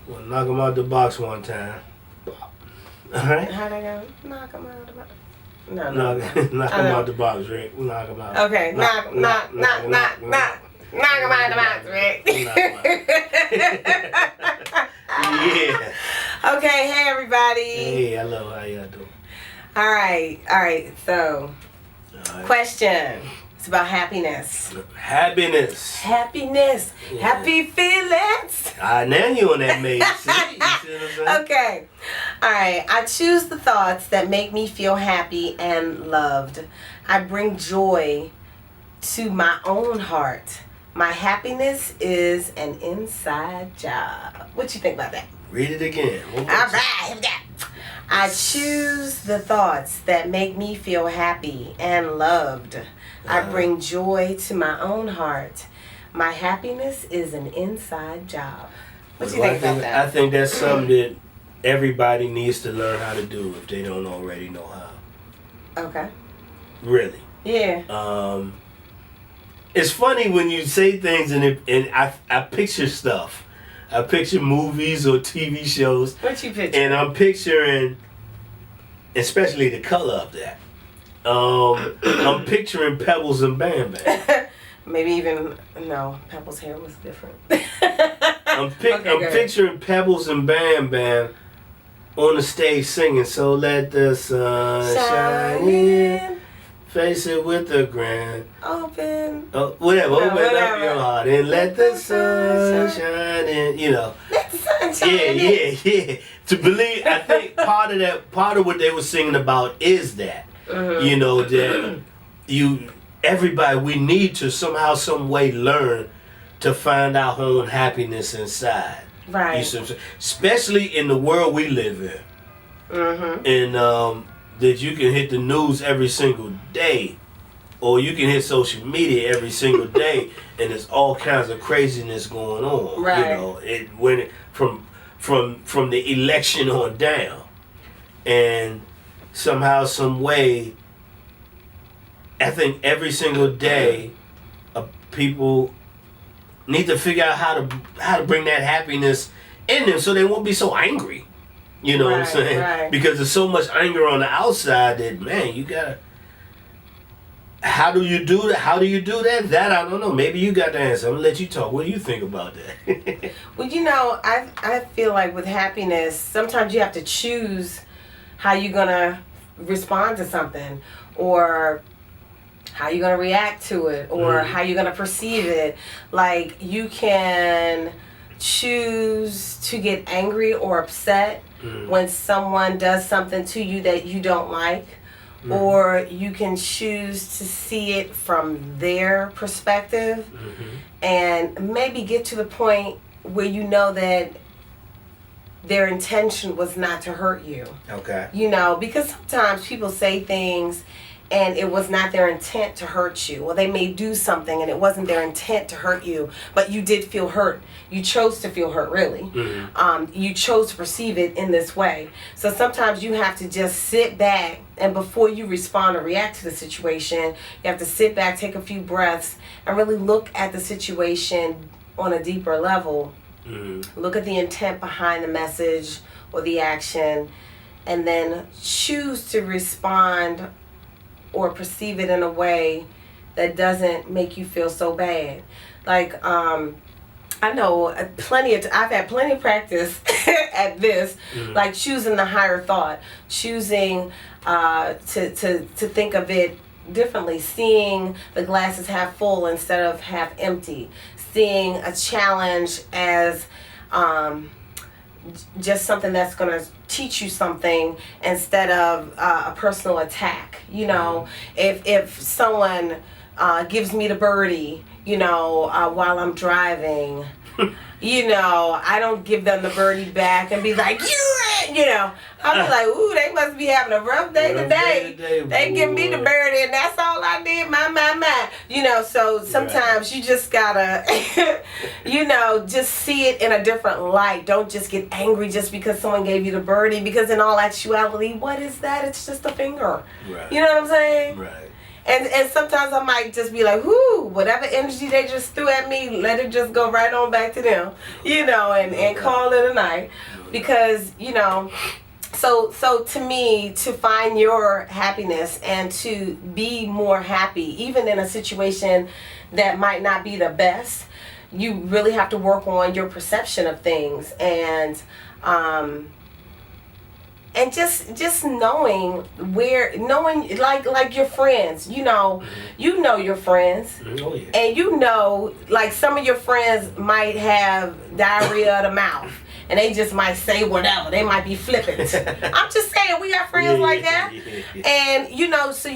Well, knock him out the box one time. Alright? How they go? Knock him out the box. No. Knock him out the box, Rick. Knock him out. Okay, knock him out the box, Rick. Yeah. Okay, hey everybody. Hey, hello, how y'all doing? All right. So, question. It's about happiness. Happiness. Yeah. Happy feelings. Now you on that maze. See what I'm saying? Okay. All right. I choose the thoughts that make me feel happy and loved. I bring joy to my own heart. My happiness is an inside job. What you think about that? Read it again. All right. Here we go. I choose the thoughts that make me feel happy and loved. I bring joy to my own heart. My happiness is an inside job. What do you think about that? I think that's something that everybody needs to learn how to do if they don't already know how. Okay. Really. Yeah. It's funny when you say things and I picture stuff. I picture movies or TV shows. What you picture? And I'm picturing, especially the color of that. I'm picturing Pebbles and Bam Bam. Maybe even, no, Pebbles' hair was different. I'm picturing Pebbles and Bam Bam on the stage singing, so let the sun shine in. Face it with a grin. Open. Whatever. Open up your heart and let the sun shine in. You know. Let the sun shine in. Yeah. To believe, I think part of what they were singing about is that. Mm-hmm. You know, that everybody, we need to somehow, some way learn to find our own happiness inside. Right. You see what I'm saying? Especially in the world we live in. Mm-hmm. And that you can hit the news every single day, or you can hit social media every single day, and there's all kinds of craziness going on. Right. You know, from the election on down, and somehow, some way, I think every single day, people need to figure out how to bring that happiness in them, so they won't be so angry. You know what I'm saying? Right. Because there's so much anger on the outside that, man, you gotta. How do you do that? How do you do that? That I don't know. Maybe you got the answer. I'm gonna let you talk. What do you think about that? Well, you know, I feel like with happiness, sometimes you have to choose how you're gonna respond to something, or how you're gonna react to it, or how you're gonna perceive it. Like, you can choose to get angry or upset when someone does something to you that you don't like, or you can choose to see it from their perspective, and maybe get to the point where you know that their intention was not to hurt you. Okay. You know, because sometimes people say things and it was not their intent to hurt you. Or they may do something and it wasn't their intent to hurt you, but you did feel hurt. You chose to feel hurt, really. Mm-hmm. You chose to perceive it in this way. So sometimes you have to just sit back, and before you respond or react to the situation, you have to sit back, take a few breaths, and really look at the situation on a deeper level. Mm-hmm. Look at the intent behind the message or the action, and then choose to respond or perceive it in a way that doesn't make you feel so bad. Like, I know I've had plenty of practice at this, like choosing the higher thought, choosing to think of it differently, seeing the glass is half full instead of half empty, seeing a challenge as just something that's going to teach you something instead of a personal attack. You know, if someone gives me the birdie, you know, while I'm driving, you know, I don't give them the birdie back and be like, you know, I'll be like, ooh, they must be having a rough day today. They give me the birdie and that's all I did, my. You know, so sometimes you just gotta, you know, just see it in a different light. Don't just get angry just because someone gave you the birdie, because in all actuality, what is that? It's just a finger. Right. You know what I'm saying? Right. And sometimes I might just be like, whoo, whatever energy they just threw at me, let it just go right on back to them, and call it a night. Because, so to me, to find your happiness and to be more happy, even in a situation that might not be the best, you really have to work on your perception of things and just knowing like your friends, you know your friends. Oh, yeah. And like some of your friends might have diarrhea of the mouth and they just might say whatever. They might be flippant. I'm just saying, we got friends like that. And so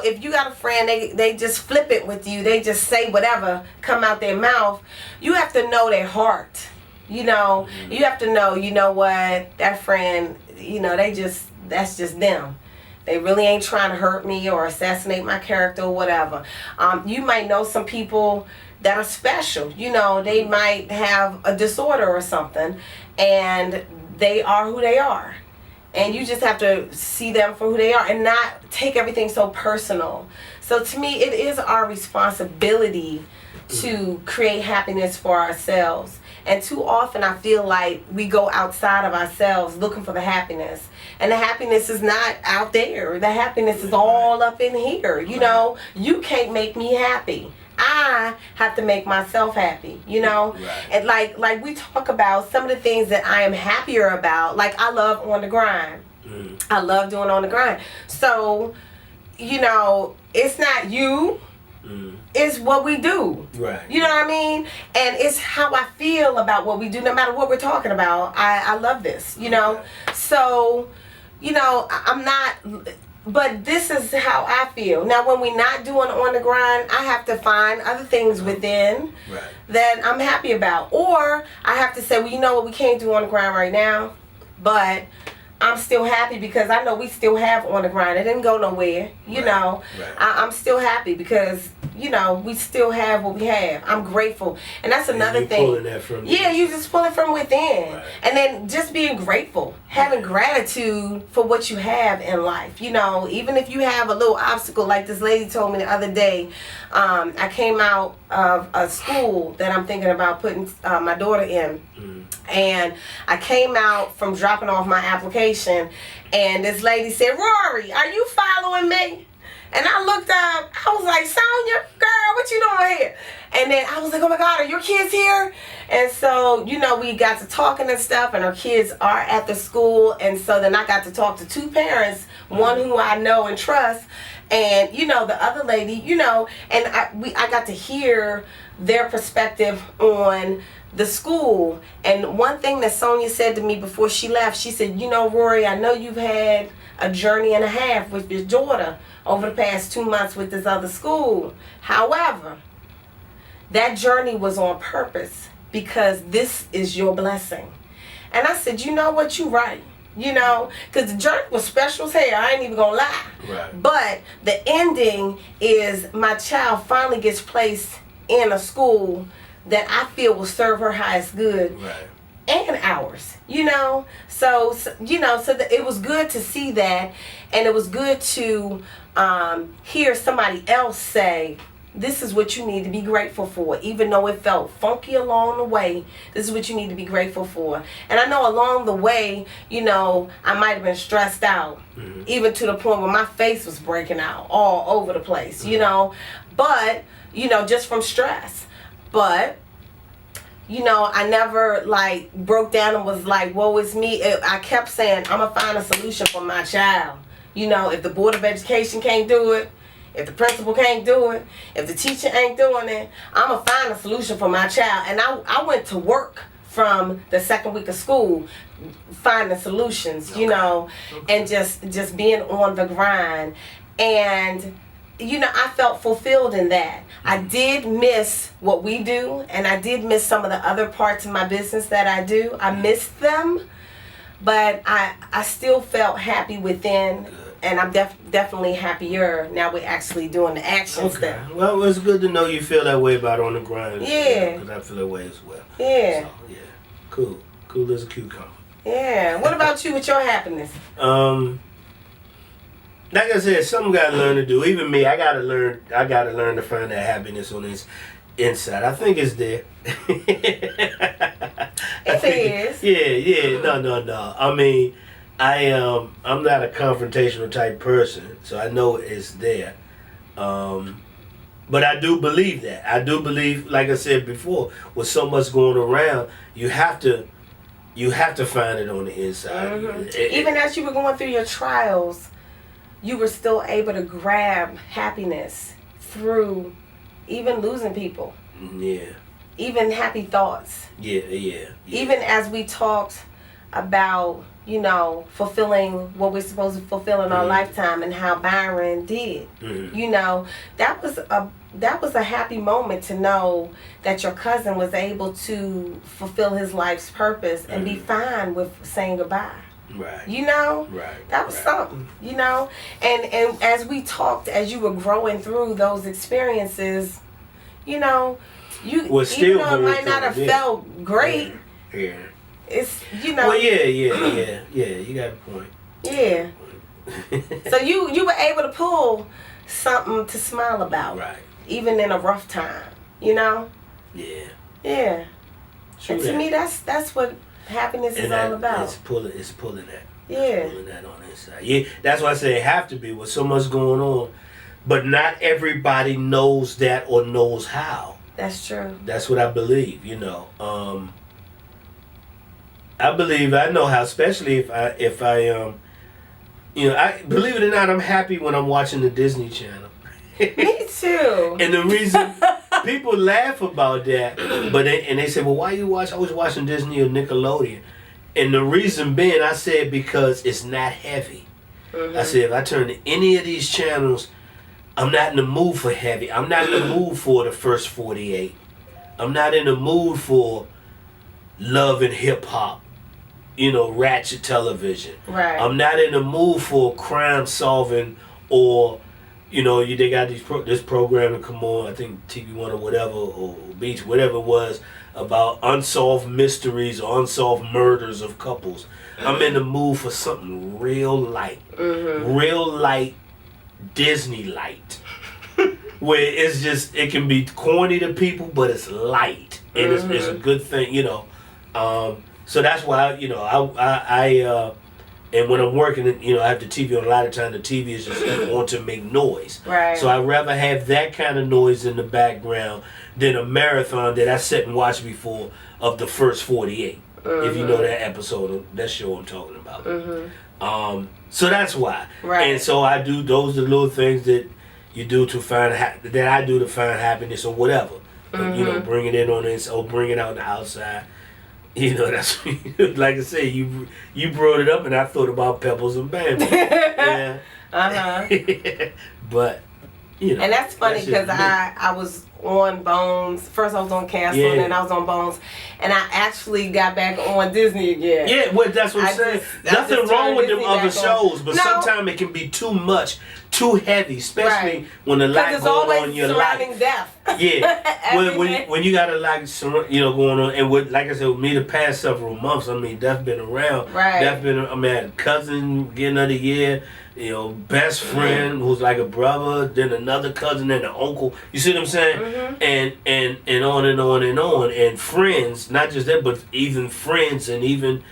if you got a friend, they just flip it with you, they just say whatever come out their mouth, you have to know their heart. You have to know, what, that friend, that's just them. They really ain't trying to hurt me or assassinate my character or whatever. You might know some people that are special. They might have a disorder or something, and they are who they are. And you just have to see them for who they are and not take everything so personal. So to me, it is our responsibility to create happiness for ourselves. And too often I feel like we go outside of ourselves looking for the happiness. And the happiness is not out there. The happiness is all up in here. You can't make me happy. I have to make myself happy, Right. And like we talk about some of the things that I am happier about. Like I love On the Grind. I love doing On the Grind. So, it's not you. It's what we do. Right. You know what I mean? And it's how I feel about what we do, no matter what we're talking about. I love this, Okay. So, I'm not, but this is how I feel. Now, when we're not doing On the Grind, I have to find other things within that I'm happy about. Or I have to say, well, you know what, we can't do On the Grind right now, but I'm still happy because I know we still have On the Grind. It didn't go nowhere, Right. I'm still happy because, we still have what we have. I'm grateful. And that's another thing. Pulling that from you just pull it from within. Right. And then just being grateful, having gratitude for what you have in life. Even if you have a little obstacle, like this lady told me the other day, I came out of a school that I'm thinking about putting my daughter in. And I came out from dropping off my application, and this lady said, "Rorree, are you following me?" And I looked up, I was like, "Sonia, girl, what you doing here?" And then I was like, "Oh my God, are your kids here?" And so, we got to talking and stuff, and her kids are at the school. And so then I got to talk to two parents, one who I know and trust, and, the other lady, and I got to hear their perspective on the school. And one thing that Sonia said to me before she left, she said, "Rorree, I know you've had a journey and a half with your daughter over the past 2 months with this other school. However, that journey was on purpose because this is your blessing." And I said, "You know what? You're right. Because the journey was special as hell. I ain't even gonna lie. Right. But the ending is my child finally gets placed in a school that I feel will serve her highest good." Right. And ours, so that it was good to see that, and it was good to hear somebody else say, "This is what you need to be grateful for," even though it felt funky along the way. This is what you need to be grateful for. And I know along the way, I might have been stressed out, even to the point where my face was breaking out all over the place, but just from stress. But I never broke down and was like, "Woe is me." I kept saying, "I'm gonna find a solution for my child." If the Board of Education can't do it, if the principal can't do it, if the teacher ain't doing it, I'm gonna find a solution for my child. And I went to work from the second week of school, finding solutions, and just being on the grind. And I felt fulfilled in that. I did miss what we do, and I did miss some of the other parts of my business that I do. I missed them, but I still felt happy within, and I'm definitely happier now we're actually doing the action step. Well, it's good to know you feel that way about On the Grind. Yeah. Because I feel that way as well. Yeah. So, yeah. Cool. Cool as a cucumber. Yeah. What about you with your happiness? like I said, something gotta learn to do. Even me, I gotta learn to find that happiness on this inside. I think it's there. If it is. Yeah. No. I mean, I'm not a confrontational type person, so I know it's there. But I do believe that. I do believe, like I said before, with so much going around, you have to find it on the inside. Mm-hmm. Even as you were going through your trials, you were still able to grab happiness through even losing people. Yeah. Even happy thoughts. Yeah. Even as we talked about, fulfilling what we're supposed to fulfill in our lifetime and how Byron did. Mm-hmm. That was a happy moment to know that your cousin was able to fulfill his life's purpose and be fine with saying goodbye. Right. Right. That was something, And as we talked, as you were growing through those experiences, you even though it might not have felt great. Yeah. It's Well, yeah. You got a point. Yeah. So you were able to pull something to smile about, right? Even in a rough time, Yeah. Yeah. True and to me, that's what happiness is all about. It's pulling that. Yeah. It's pulling that on the inside. Yeah. That's why I say it have to be with so much going on, but not everybody knows that or knows how. That's true. That's what I believe. I know how, especially if I I believe it or not, I'm happy when I'm watching the Disney Channel. Me too. And the reason people laugh about that, but they say, well, why you always watching Disney or Nickelodeon? And the reason being, I said, because it's not heavy. Mm-hmm. I said, if I turn to any of these channels, I'm not in the mood for heavy. I'm not in the mood for the first 48. I'm not in the mood for love and hip hop. Ratchet television. Right. I'm not in the mood for crime solving or, they got this program to come on, I think TV One or whatever, or Beach, whatever it was, about unsolved mysteries or unsolved murders of couples. I'm in the mood for something real light. Mm-hmm. Real light, Disney light. Where it can be corny to people, but it's light. And it's a good thing, So that's why, I and when I'm working, I have the TV on a lot of times. The TV is just on to make noise. Right. So I'd rather have that kind of noise in the background than a marathon that I sat and watched before of the first 48. If you know that episode, that show I'm talking about. So that's why. Right. And so I do, those are the little things that you do to find, that I do to find happiness or whatever. Bring it in on this or bring it out on the outside. That's like I say, you brought it up and I thought about Pebbles and Bambi. Yeah. But and that's funny because I was on Bones. First I was on Castle and then I was on Bones, and I actually got back on Disney again. Yeah, well, that's what I'm saying. Nothing wrong with them other shows, but sometimes it can be too much, too heavy, especially when the light going on in your life. Death. Yeah, when you got a lot, going on, and like I said, with me the past several months, death been around. Right. Death been, I had a cousin getting of the year. Best friend who's like a brother, then another cousin, then an uncle. You see what I'm saying? Mm-hmm. And on and on and on. And friends, not just that, but even friends and even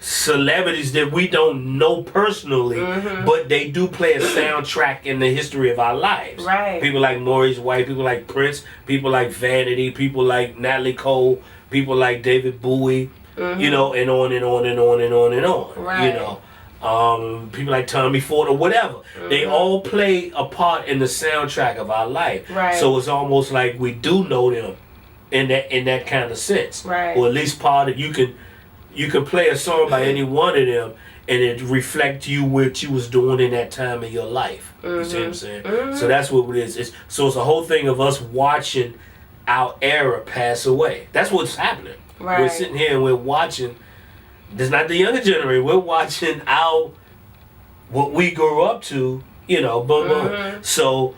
celebrities that we don't know personally, but they do play a soundtrack in the history of our lives. Right. People like Maurice White, people like Prince, people like Vanity, people like Natalie Cole, people like David Bowie, and on and on and on and on and on. Right. People like Tommy Ford or whatever. They all play a part in the soundtrack of our life. Right. So it's almost like we do know them in that kind of sense. Right. Or at least part of you can play a song by any one of them and it reflect you what you was doing in that time of your life. You see what I'm saying? So that's what it is. So it's a whole thing of us watching our era pass away. That's what's happening. Right. We're sitting here and we're watching. This is not the younger generation. We're watching what we grew up to, boom, boom. So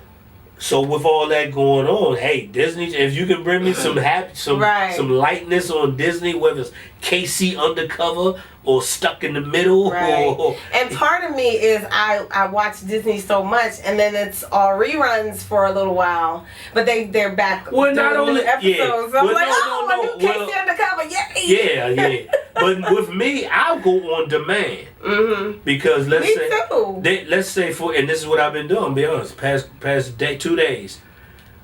So with all that going on, hey, Disney, if you can bring me some some lightness on Disney, whether it's KC Undercover or Stuck in the Middle, or and part of me is I watch Disney so much, and then it's all reruns for a little while, but they're back. Well, not only episodes. So I'm like, a new KC Undercover, yay! Yeah. But with me, I'll go on demand because let's say for, and this is what I've been doing. Be honest, past day 2 days.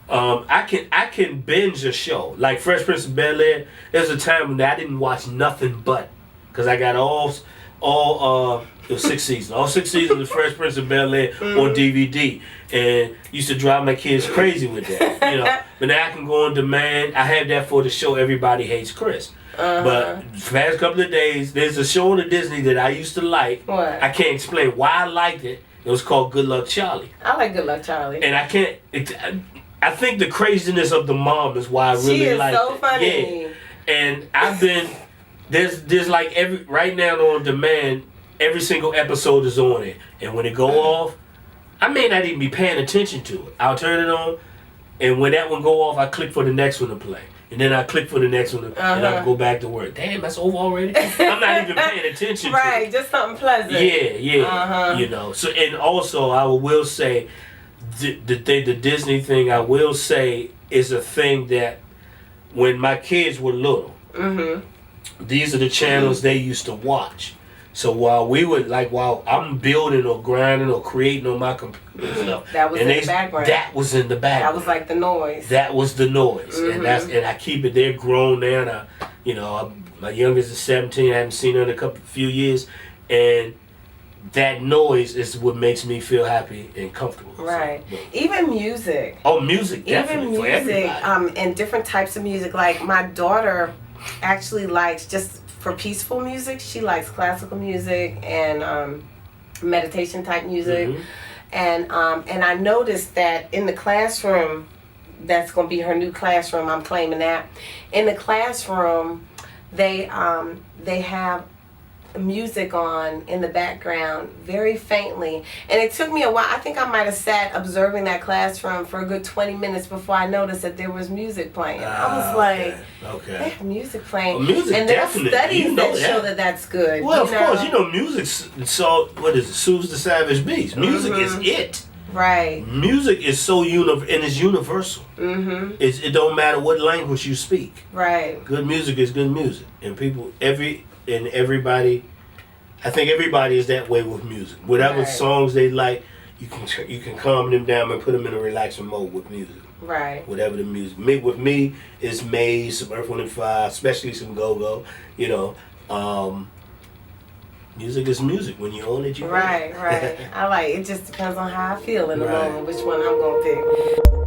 I can binge a show like Fresh Prince of Bel-Air. There's a time when I didn't watch nothing but, because I got all it was 6 seasons, all 6 seasons of Fresh Prince of Bel-Air on DVD, and used to drive my kids crazy with that, you know. But now I can go on demand. I have that for the show Everybody Hates Chris. But the past couple of days, there's a show on the Disney that I used to like. What? I can't explain why I liked it. It was called Good Luck Charlie. I like Good Luck Charlie. And I can't. I think the craziness of the mom is why I really like it. She is so funny. Yeah. And I've been there's like right now on demand, every single episode is on it, and when it go off, I may not even be paying attention to it. I'll turn it on, and when that one go off, I click for the next one to play. And then I click for the next one, and I go back to work. Damn, that's over already? I'm not even paying attention to it. Right, just something pleasant. Yeah. You know. So, and also, I will say, the Disney thing, I will say, is a thing that when my kids were little, these are the channels they used to watch. So while I'm building or grinding or creating on my computer stuff, that was in the background. That was in the background. That was like the noise. That was the noise, and I keep it. They're grown now. And my youngest is 17. I haven't seen her in a few years, and that noise is what makes me feel happy and comfortable. Right. So, even music. Oh, music, definitely. Even music, for everybody. And different types of music. Like my daughter actually likes, just for peaceful music, she likes classical music and meditation type music. And I noticed that in the classroom, that's going to be her new classroom, I'm claiming that. In the classroom, they have music on in the background very faintly, and it took me a while. I think I might have sat observing that classroom for a good 20 minutes before I noticed that there was music playing. I was like, they have music playing. Well, music, and there are definitely. studies that show that that's good. Well, of course, music soothes the savage beast. Music is it. Right. Music is so and it's universal. It don't matter what language you speak. Right. Good music is good music, and everybody, I think everybody is that way with music. Whatever songs they like, you can calm them down and put them in a relaxing mode with music. Right. Whatever the music. With me, it's Maze, some Earth, Wind and Fire, especially some GoGo. Music is music. When you own it, you own it. Right. I like it. Just depends on how I feel in the moment, which one I'm gonna pick.